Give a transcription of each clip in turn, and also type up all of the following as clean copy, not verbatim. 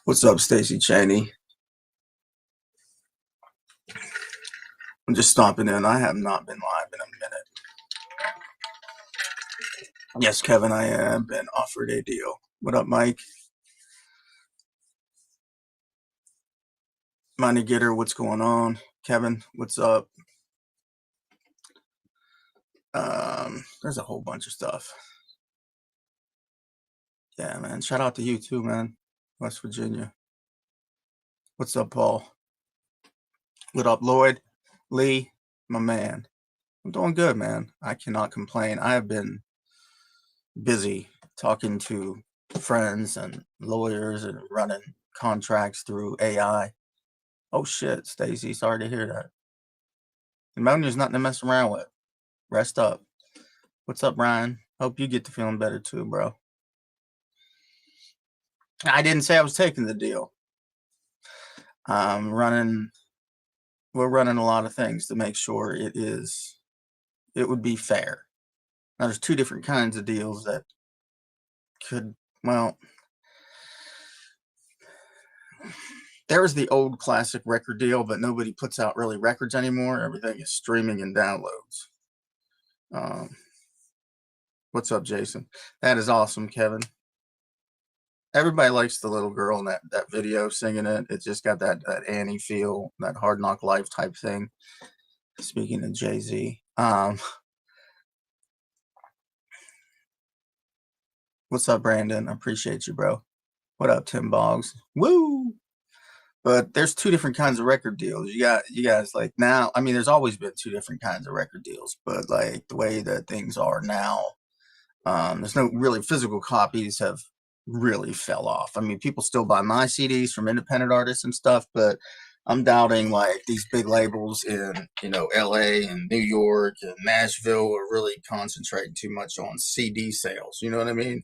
What's up, Stacy Cheney? I'm just stopping in. I have not been live in a minute. Yes, Kevin, I have been offered a deal. What up, Mike? Money Getter, what's going on? Kevin, what's up? There's a whole bunch of stuff. Yeah, man. Shout out to you too, man. West Virginia. What's up, Paul? What up, Lloyd? Lee, my man. I'm doing good, man. I cannot complain. I have been busy talking to friends and lawyers and running contracts through AI. Oh shit, Stacy, sorry to hear that. Pneumonia's nothing to mess around with. Rest up. What's up, Ryan? Hope you get to feeling better too, bro. I didn't say I was taking the deal. We're running a lot of things to make sure it would be fair. Now, there's two different kinds of deals that could, well, there's the old classic record deal, but nobody puts out really records anymore. Everything is streaming and downloads. What's up, Jason? That is awesome, Kevin. Everybody likes the little girl in that video singing it. It just got that Annie feel, that Hard Knock Life type thing. Speaking of Jay-Z. What's up, Brandon? I appreciate you, bro. What up, Tim Boggs? Woo! But there's two different kinds of record deals. You guys like now, I mean, there's always been two different kinds of record deals, but like the way that things are now, there's no really physical copies have really fell off. I mean, people still buy my CDs from independent artists and stuff, but I'm doubting like these big labels in, LA and New York and Nashville are really concentrating too much on CD sales. You know what I mean?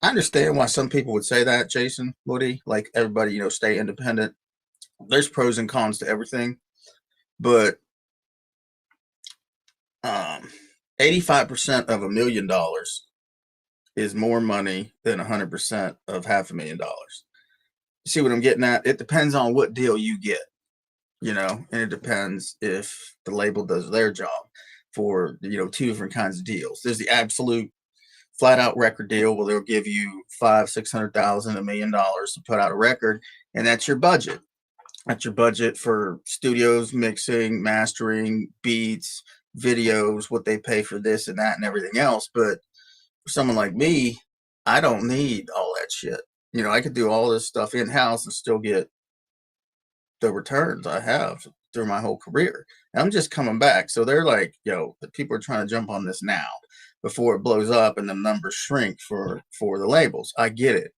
I understand why some people would say that, Jason, Woody, like everybody, stay independent. There's pros and cons to everything, but 85% of $1 million is more money than 100% of $500,000. You see what I'm getting at? It depends on what deal you get, and it depends if the label does their job for, two different kinds of deals. There's the absolute flat out record deal where they'll give you $500,000, $600,000, $1 million to put out a record, and that's your budget. That's your budget for studios, mixing, mastering, beats, videos, what they pay for this and that and everything else. But for someone like me, I don't need all that shit. I could do all this stuff in-house and still get the returns I have through my whole career. And I'm just coming back. So they're like, the people are trying to jump on this now before it blows up and the numbers shrink for the labels. I get it.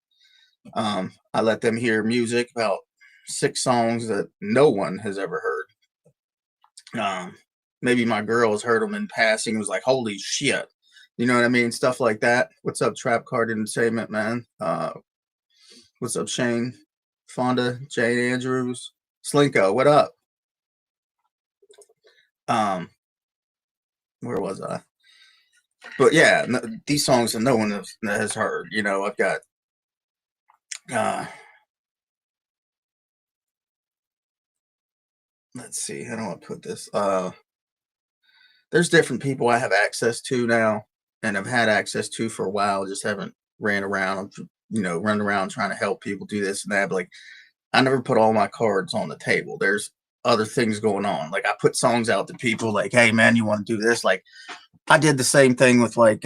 I let them hear music, about 6 songs that no one has ever heard. Maybe my girl has heard them in passing and was like, holy shit. You know what I mean? Stuff like that. What's up, Trap Card Entertainment, man? What's up, Shane? Fonda, Jane Andrews, Slinko, what up? Where was I? But yeah, these songs that no one has heard. I've got let's see, how do I put this? There's different people I have access to now and I've had access to for a while, just haven't ran around, run around trying to help people do this and that. But like, I never put all my cards on the table. There's other things going on. Like I put songs out to people like, hey man, you want to do this? Like I did the same thing with like,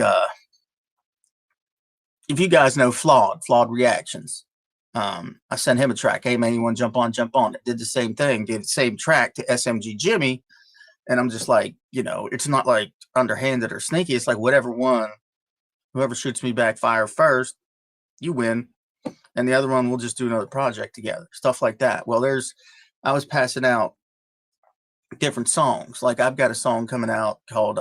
if you guys know Flawed Reactions, I sent him a track. Hey man, you want to jump on? It did the same thing, did the same track to SMG Jimmy. And I'm just like, it's not like underhanded or sneaky. It's like whoever shoots me back fire first, you win. And the other one, we'll just do another project together. Stuff like that. Well, I was passing out different songs. Like I've got a song coming out called,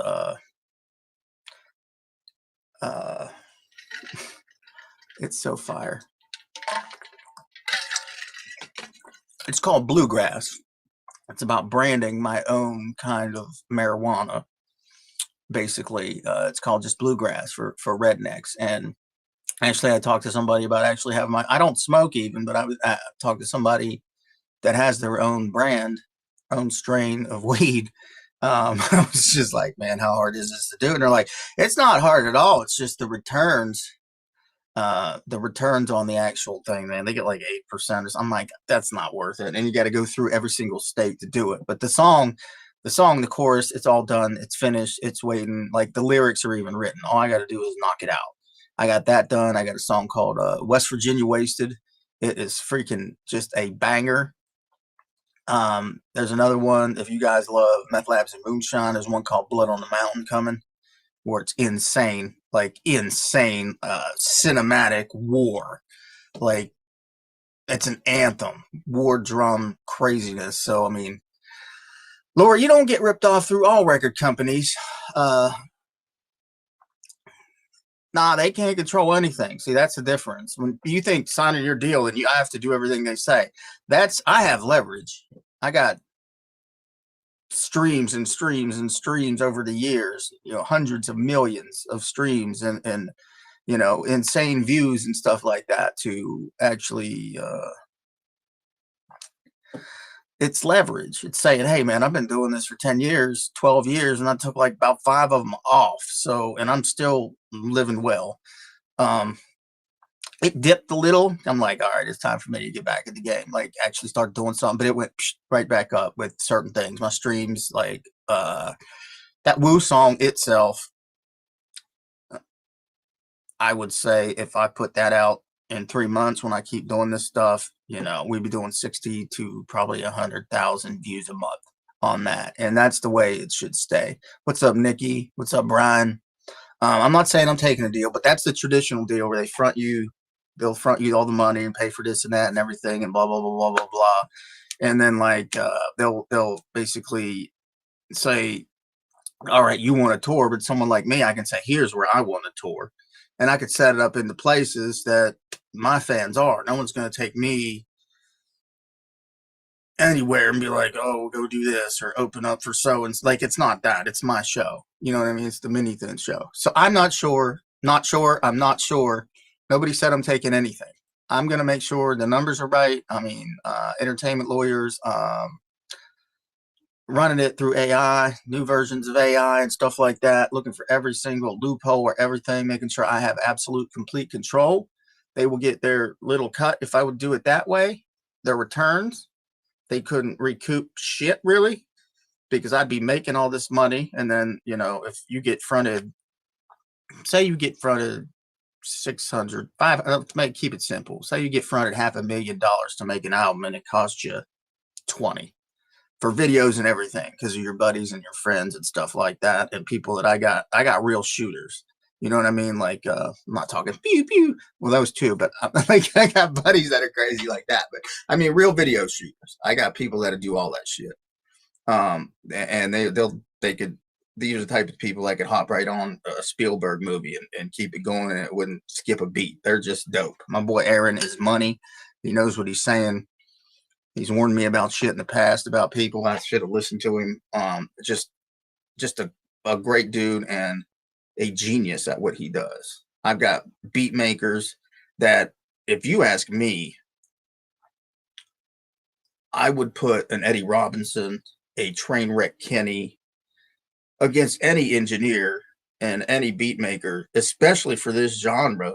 it's so fire. It's called Bluegrass. It's about branding my own kind of marijuana. Basically, it's called just bluegrass for rednecks. And actually, I talked to somebody about actually having I don't smoke even, but I talked to somebody that has their own brand, own strain of weed. I was just like, man, how hard is this to do? And they're like, it's not hard at all. It's just the returns on the actual thing, man. They get like 8%. I'm like, that's not worth it. And you got to go through every single state to do it. But the chorus, it's all done. It's finished. It's waiting. Like the lyrics are even written. All I got to do is knock it out. I got that done. I got a song called West Virginia Wasted. It is freaking just a banger. There's another one. If you guys love Meth Labs and Moonshine, there's one called Blood on the Mountain coming, where it's insane, like insane, cinematic war. Like it's an anthem, war drum craziness. So, I mean, Laura, you don't get ripped off through all record companies. Nah, they can't control anything. See, that's the difference. When you think signing your deal and I have to do everything they say, I have leverage. I got streams and streams and streams over the years, hundreds of millions of streams and insane views and stuff like that to actually, it's leverage. It's saying, hey man, I've been doing this for 10 years, 12 years, and I took like about 5 of them off. So, and I'm still living well. It dipped a little. I'm like, all right, it's time for me to get back in the game, like actually start doing something, but it went right back up with certain things. My streams, like, that Woo song itself, I would say if I put that out in 3 months when I keep doing this stuff, we'd be doing 60 to probably 100,000 views a month on that. And that's the way it should stay. What's up, Nikki? What's up, Brian? I'm not saying I'm taking a deal, but that's the traditional deal where they'll front you all the money and pay for this and that and everything and blah, blah, blah, blah, blah, blah. And then like, they'll basically say, all right, you want a tour, but someone like me, I can say, here's where I want a tour. And I could set it up into places that my fans are. No one's going to take me anywhere and be like, oh, go do this or open up for so. And like, it's not that. It's my show. You know what I mean? It's the Mini Thin show. So I'm not sure. I'm not sure. Nobody said I'm taking anything. I'm going to make sure the numbers are right. I mean, entertainment lawyers, running it through AI, new versions of AI and stuff like that, looking for every single loophole or everything, making sure I have absolute complete control. They will get their little cut if I would do it that way. Their returns, they couldn't recoup shit really, because I'd be making all this money. And then, if you get fronted, say you get fronted 600, 500, keep it simple. Say you get fronted $500,000 to make an album and it costs you 20 for videos and everything because of your buddies and your friends and stuff like that. And people that I got real shooters. You know what I mean? Like, I'm not talking pew pew. Well, those too, but like I got buddies that are crazy like that. But I mean, real video shooters. I got people that do all that shit. And these are the type of people that could hop right on a Spielberg movie and keep it going and it wouldn't skip a beat. They're just dope. My boy Aaron is money. He knows what he's saying. He's warned me about shit in the past about people. I should have listened to him. Just a great dude and a genius at what he does. I've got beat makers that, if you ask me, I would put an Eddie Robinson, a Trainwreck Kenny against any engineer and any beat maker, especially for this genre,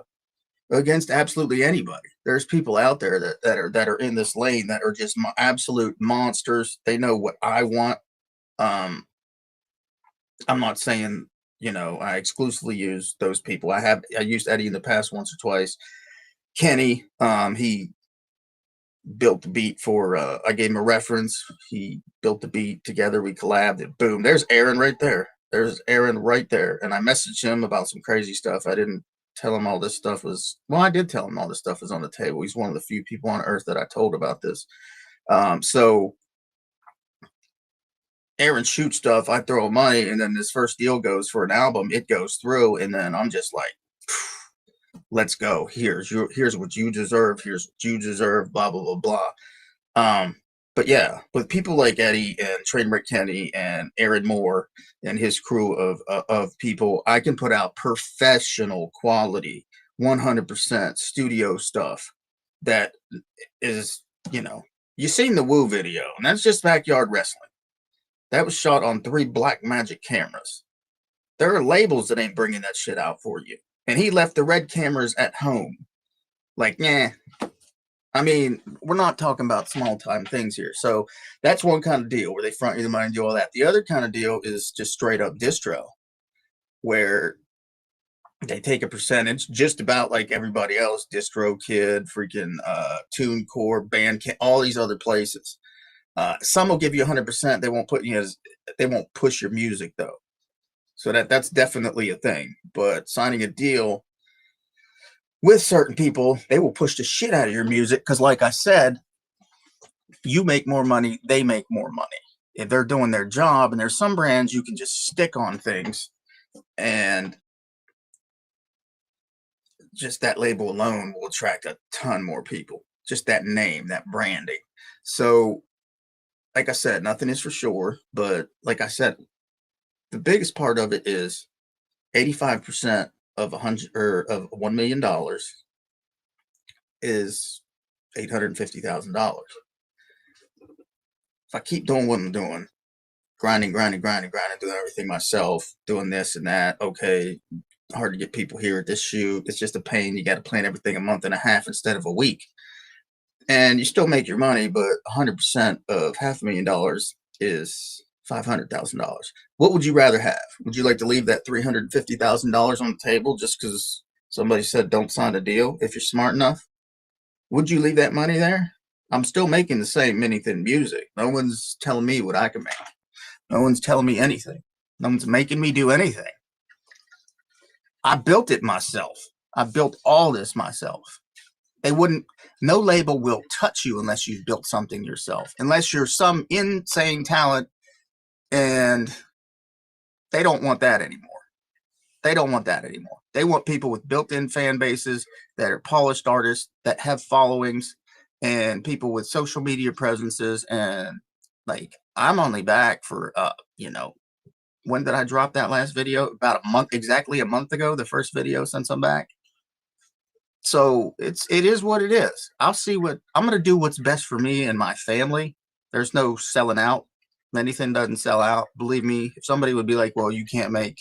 against absolutely anybody. There's people out there that are in this lane that are just absolute monsters. They know what I want. I'm not saying, I exclusively use those people. I used Eddie in the past once or twice. Kenny, he built the beat for, I gave him a reference. He built the beat together. We collabed and boom, there's Aaron right there. There's Aaron right there. And I messaged him about some crazy stuff. I didn't tell him all this stuff was, well, I did tell him all this stuff was on the table. He's one of the few people on earth that I told about this. So Aaron shoots stuff, I throw money, and then this first deal goes for an album. It goes through, and then I'm just like, let's go. Here's what you deserve. Here's what you deserve. Blah blah blah blah. But But yeah, with people like Eddie and Trainwreck Kenny and Aaron Moore and his crew of people, I can put out professional quality, 100% studio stuff that is, you seen the Woo video, and that's just backyard wrestling. That was shot on 3 Black Magic cameras. There are labels that ain't bringing that shit out for you. And he left the red cameras at home. Like, nah. I mean, we're not talking about small time things here. So that's one kind of deal where they front you the money and do all that. The other kind of deal is just straight up distro, where they take a percentage, just about like everybody else, DistroKid, freaking TuneCore, Bandcamp, all these other places. Some will give you 100%. They won't put you as, they won't push your music though. So that's definitely a thing. But signing a deal with certain people, they will push the shit out of your music because, like I said, you make more money, they make more money. If they're doing their job, and there's some brands you can just stick on things, and just that label alone will attract a ton more people. Just that name, that branding. So, like I said, nothing is for sure, but like I said, the biggest part of it is 85% of $1 million is $850,000. If I keep doing what I'm doing, grinding, doing everything myself, doing this and that, okay, hard to get people here at this shoot. It's just a pain. You got to plan everything a month and a half instead of a week. And you still make your money, but 100% of $500,000 is $500,000. What would you rather have? Would you like to leave that $350,000 on the table just because somebody said don't sign a deal if you're smart enough? Would you leave that money there? I'm still making the same mini-thin music. No one's telling me what I can make. No one's telling me anything. No one's making me do anything. I built it myself. I built all this myself. They wouldn't, no label will touch you unless you've built something yourself. Unless you're some insane talent, and they don't want that anymore. They don't want that anymore. They want people with built-in fan bases that are polished artists that have followings, and people with social media presences. And like, I'm only back for, when did I drop that last video? About exactly a month ago, the first video since I'm back. So it is what it is. I'll see what I'm going to do. What's best for me and my family. There's no selling out. Anything doesn't sell out. Believe me, if somebody would be like, well, you can't make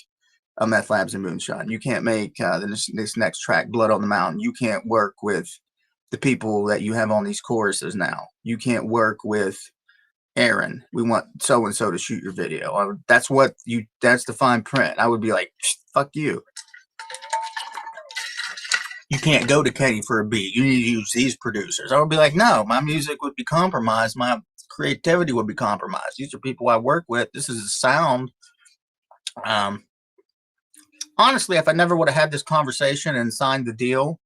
a Meth Labs and Moonshine. You can't make this next track, Blood on the Mountain. You can't work with the people that you have on these choruses now. You can't work with Aaron. We want so-and-so to shoot your video. That's the fine print. I would be like, fuck you. You can't go to Kenny for a beat. You need to use these producers. I would be like, no, my music would be compromised. My creativity would be compromised. These are people I work with. This is a sound. Honestly, if I never would have had this conversation and signed the deal,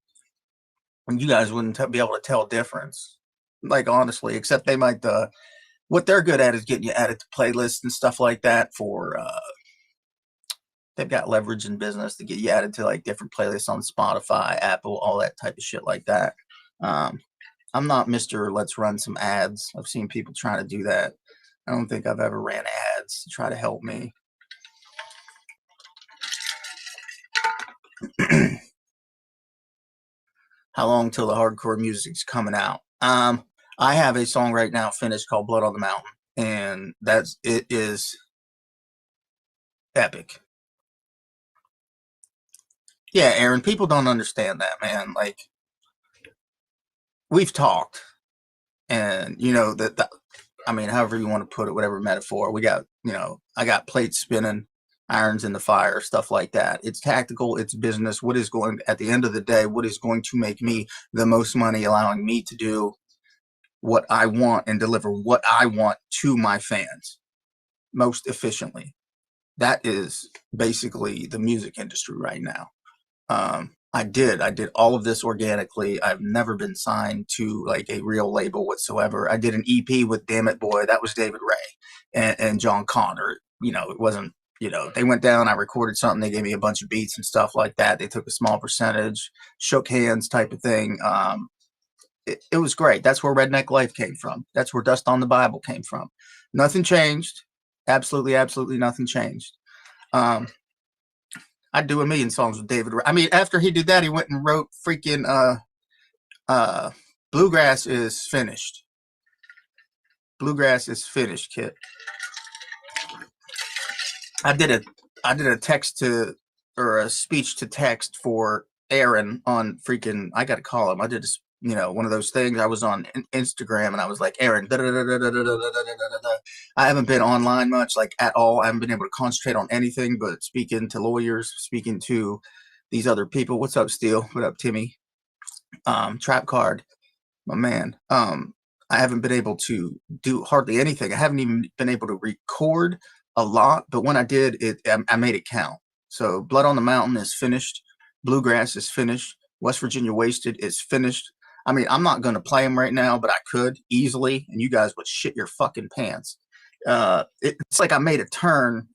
you guys wouldn't be able to tell a difference. Like, honestly, except they might, what they're good at is getting you added to playlists and stuff like that for, they've got leverage in business to get you added to like different playlists on Spotify, Apple, all that type of shit like that. I'm not Mr. Let's run some ads. I've seen people trying to do that. I don't think I've ever ran ads to try to help me. How long till the hardcore music's coming out? I have a song right now finished called Blood on the Mountain, and it is epic. Yeah, Aaron, people don't understand that, man. Like, we've talked, and I mean, however you want to put it, whatever metaphor, we got, I got plates spinning, irons in the fire, stuff like that. It's tactical, it's business. At the end of the day, what is going to make me the most money, allowing me to do what I want and deliver what I want to my fans most efficiently. That is basically the music industry right now. I did all of this organically. I've never been signed to like a real label whatsoever. I did an EP with Damn It Boy. That was David Ray and John Connor. It wasn't, they went down, I recorded something. They gave me a bunch of beats and stuff like that. They took a small percentage, shook hands type of thing. it was great. That's where Redneck Life came from. That's where Dust on the Bible came from. Nothing changed. Absolutely, absolutely nothing changed. I'd do a million songs with David. I mean, after he did that, he went and wrote freaking Bluegrass is Finished. Bluegrass is Finished, kid. I did a text to, or a speech to text for Aaron on freaking, I got to call him. I did this, you know, one of those things. I was on Instagram and I was like, Aaron, I haven't been online much, like at all. I haven't been able to concentrate on anything but speaking to lawyers, speaking to these other people. What's up, Steele? What up, Timmy? Trap Card, my man. I haven't been able to do hardly anything. I haven't even been able to record a lot, but when I did, I made it count. So Blood on the Mountain is finished. Bluegrass is finished. West Virginia Wasted is finished. I mean, I'm not going to play them right now, but I could easily, and you guys would shit your fucking pants. It's like I made a turn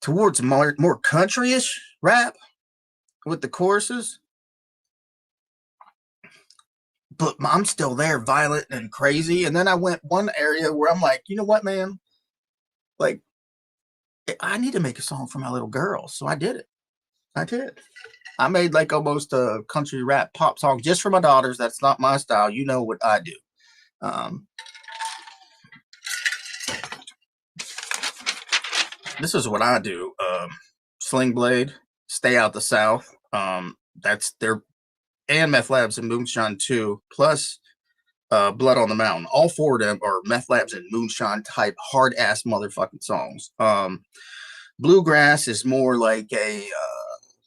towards more country-ish rap with the choruses. But I'm still there, violent and crazy. And then I went one area where I'm like, you know what, man? Like, I need to make a song for my little girl. So I did it. I did. I made like almost a country rap pop song just for my daughters. That's not my style. You know what I do. This is what I do. Sling Blade, Stay Out the South. That's their, and Meth Labs and Moonshine too, plus Blood on the Mountain. All four of them are Meth Labs and Moonshine type hard ass motherfucking songs. Bluegrass is more like a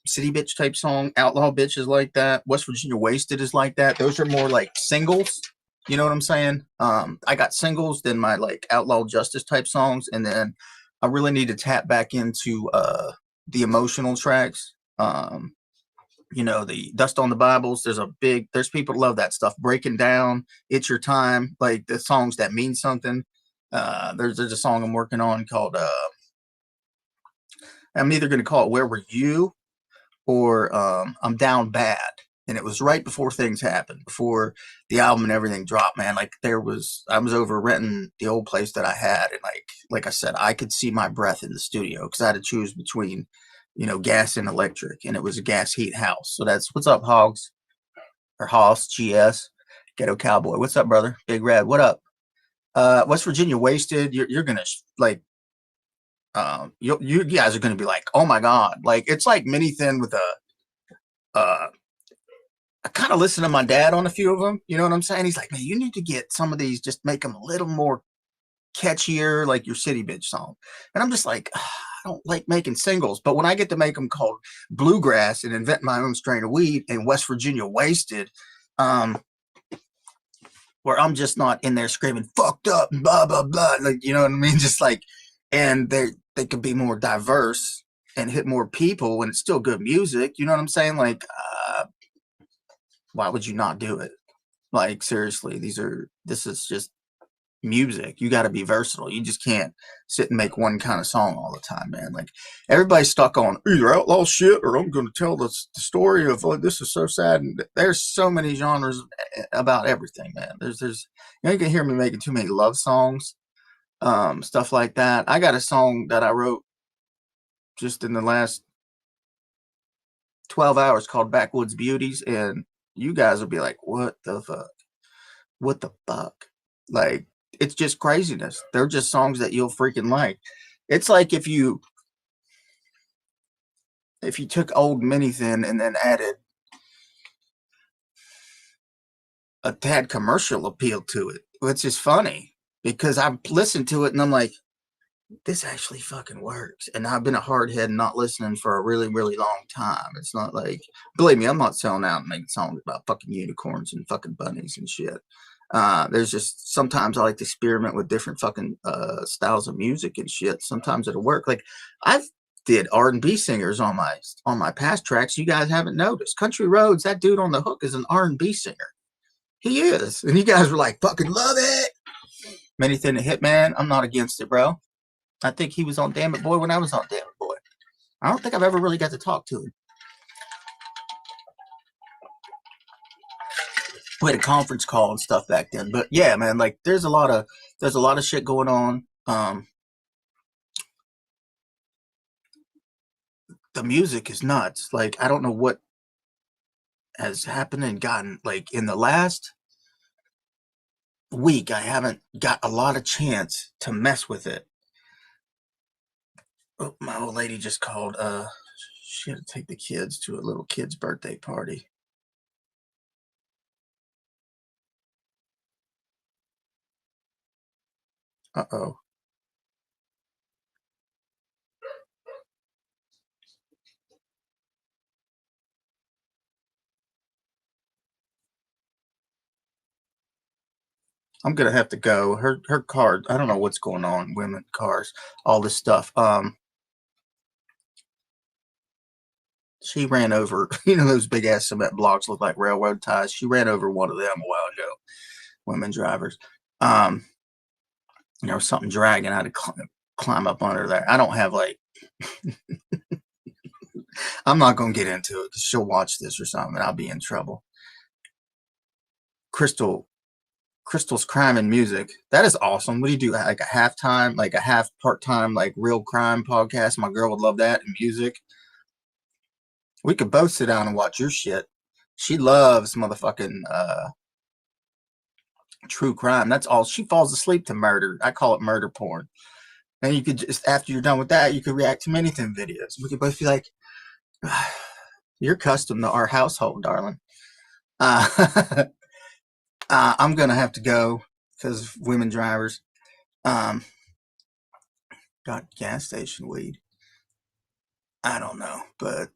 city bitch type song. Outlaw Bitch is like that. West Virginia Wasted is like that. Those are more like singles. You know what I'm saying? I got singles, then my like Outlaw Justice type songs, and then I really need to tap back into the emotional tracks. You know, the Dust on the Bibles. There's people that love that stuff. Breaking Down, It's Your Time, like the songs that mean something. There's a song I'm working on called I'm either going to call it Where Were You or I'm Down Bad. And it was right before things happened, before the album and everything dropped, man. Like I was over renting the old place that I had, and like I said, I could see my breath in the studio because I had to choose between, you know, gas and electric, and it was a gas heat house. So that's what's up, Hogs, or Hoss GS, Ghetto Cowboy. What's up, brother? Big Red, what up? West Virginia Wasted. You're gonna like, you guys are gonna be like, oh my god, like it's like Mini Thin with a. I kind of listen to my dad on a few of them. You know what I'm saying? He's like, man, you need to get some of these, just make them a little more catchier, like your City Bitch song. And I'm just like, I don't like making singles. But when I get to make them called Bluegrass and invent my own strain of weed and West Virginia Wasted, where I'm just not in there screaming, fucked up, blah, blah, blah. Like, you know what I mean? Just like, and they could be more diverse and hit more people and it's still good music. You know what I'm saying? Like, why would you not do it? Like, seriously, this is just music. You got to be versatile. You just can't sit and make one kind of song all the time, man. Like, everybody's stuck on either outlaw shit or I'm going to tell the story of, oh, this is so sad. And there's so many genres about everything, man. There's you know, you can hear me making too many love songs, stuff like that. I got a song that I wrote just in the last 12 hours called Backwoods Beauties, and you guys will be like, what the fuck? What the fuck? Like, it's just craziness. They're just songs that you'll freaking like. It's like if you took old Mini Thin and then added a tad commercial appeal to it, which is funny because I've listened to it and I'm like, this actually fucking works. And I've been a hardhead not listening for a really, really long time. It's not like, believe me, I'm not selling out and making songs about fucking unicorns and fucking bunnies and shit. There's just, sometimes I like to experiment with different fucking styles of music and shit. Sometimes it'll work. Like, I've did R&B singers on my past tracks. You guys haven't noticed. Country Roads, that dude on the hook is an R&B singer. He is. And you guys were like, fucking love it. Many Thin and Hitman, I'm not against it, bro. I think he was on Damn It Boy when I was on Damn It Boy. I don't think I've ever really got to talk to him. We had a conference call and stuff back then. But yeah, man, like there's a lot of shit going on. The music is nuts. Like I don't know what has happened and gotten, like in the last week I haven't got a lot of chance to mess with it. Oh, my old lady just called. She had to take the kids to a little kid's birthday party. Uh-oh. I'm gonna have to go. Her car, I don't know what's going on, women, cars, all this stuff. She ran over, those big ass cement blocks look like railroad ties. She ran over one of them a while ago. Women drivers. There was something dragging. I had to climb up under there. I don't have like I'm not gonna get into it because she'll watch this or something and I'll be in trouble. Crystal's crime and music. That is awesome. What do you do? Like a halftime, like a half part-time, like real crime podcast? My girl would love that. And music. We could both sit down and watch your shit. She loves motherfucking true crime. That's all. She falls asleep to murder. I call it murder porn. And you could just, after you're done with that, you could react to anything videos. We could both be like, you're custom to our household, darling. I'm gonna have to go because of women drivers. Got gas station weed. I don't know, but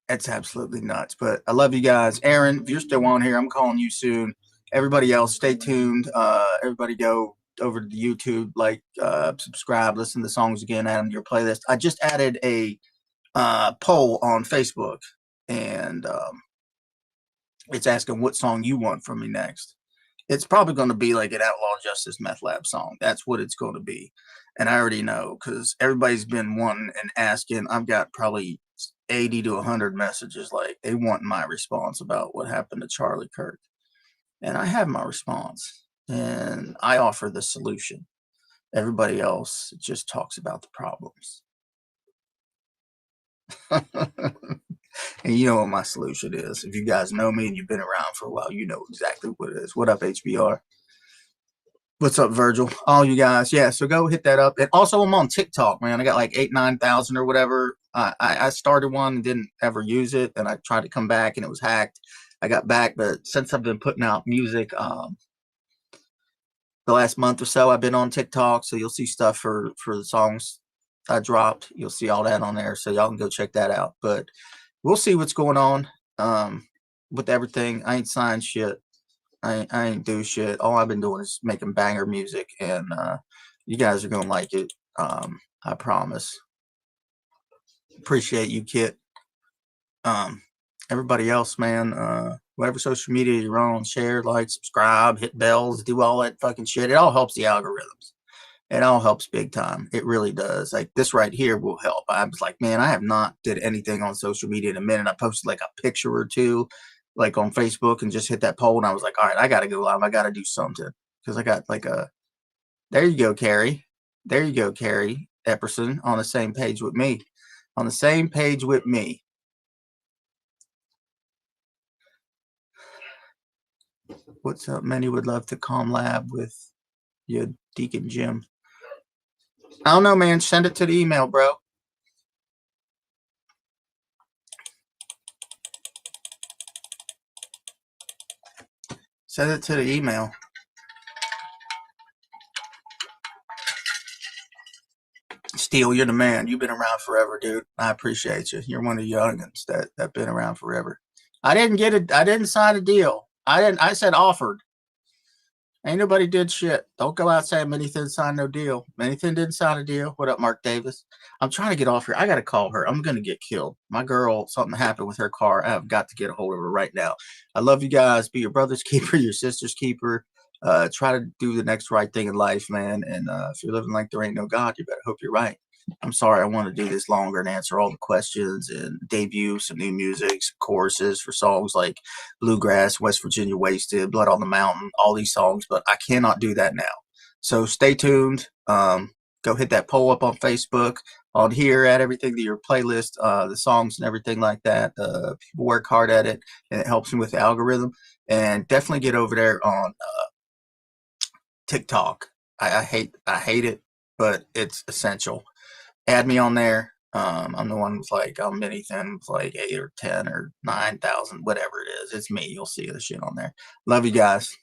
it's absolutely nuts. But I love you guys. Aaron, if you're still on here, I'm calling you soon. Everybody else, stay tuned. Everybody go over to the YouTube, like, subscribe, listen to the songs again, add them to your playlist. I just added a poll on Facebook, and it's asking what song you want from me next. It's probably going to be like an Outlaw Justice Meth Lab song. That's what it's going to be. And I already know because everybody's been wanting and asking. I've got probably 80 to 100 messages like they want my response about what happened to Charlie Kirk. And I have my response. And I offer the solution. Everybody else just talks about the problems. And you know what my solution is. If you guys know me and you've been around for a while, you know exactly what it is. What up, HBR? What's up, Virgil? All you guys. Yeah, so go hit that up. And also, I'm on TikTok, man. I got like 9,000 or whatever. I started one and didn't ever use it. And I tried to come back and it was hacked. I got back, but since I've been putting out music, the last month or so, I've been on TikTok. So you'll see stuff for the songs I dropped. You'll see all that on there. So y'all can go check that out. But we'll see what's going on with everything. I ain't signed shit. I ain't do shit. All I've been doing is making banger music, and you guys are gonna like it. I promise. Appreciate you, Kit. Everybody else, man. Whatever social media you're on, share, like, subscribe, hit bells, do all that fucking shit. It all helps the algorithms. It all helps big time. It really does. Like this right here will help. I was like, man, I have not did anything on social media in a minute. I posted like a picture or two, like on Facebook, and just hit that poll. And I was like, all right, I got to go live. I got to do something because I got like a. There you go, Carrie. There you go, Carrie Epperson, on the same page with me. On the same page with me. What's up? Many would love to collab with you, Deacon Jim. I don't know, man. Send it to the email, bro. Send it to the email. Steel, you're the man. You've been around forever, dude. I appreciate you. You're one of the youngins that been around forever. I didn't get it. I didn't sign a deal. I said offered. Ain't nobody did shit. Don't go out saying anything signed no deal. Anything didn't sign a deal. What up, Mark Davis? I'm trying to get off here. I got to call her. I'm going to get killed. My girl, something happened with her car. I have got to get a hold of her right now. I love you guys. Be your brother's keeper, your sister's keeper. Try to do the next right thing in life, man. And if you're living like there ain't no God, you better hope you're right. I'm sorry, I want to do this longer and answer all the questions and debut some new music, some choruses for songs like Bluegrass, West Virginia Wasted, Blood on the Mountain, all these songs, but I cannot do that now. So stay tuned. Go hit that poll up on Facebook, on here, add everything to your playlist, the songs and everything like that. People work hard at it, and it helps me with the algorithm. And definitely get over there on TikTok. I hate it, but it's essential. Add me on there. I'm the one with like I'm anything with like 8 or 10 or 9,000, whatever it is. It's me. You'll see the shit on there. Love you guys.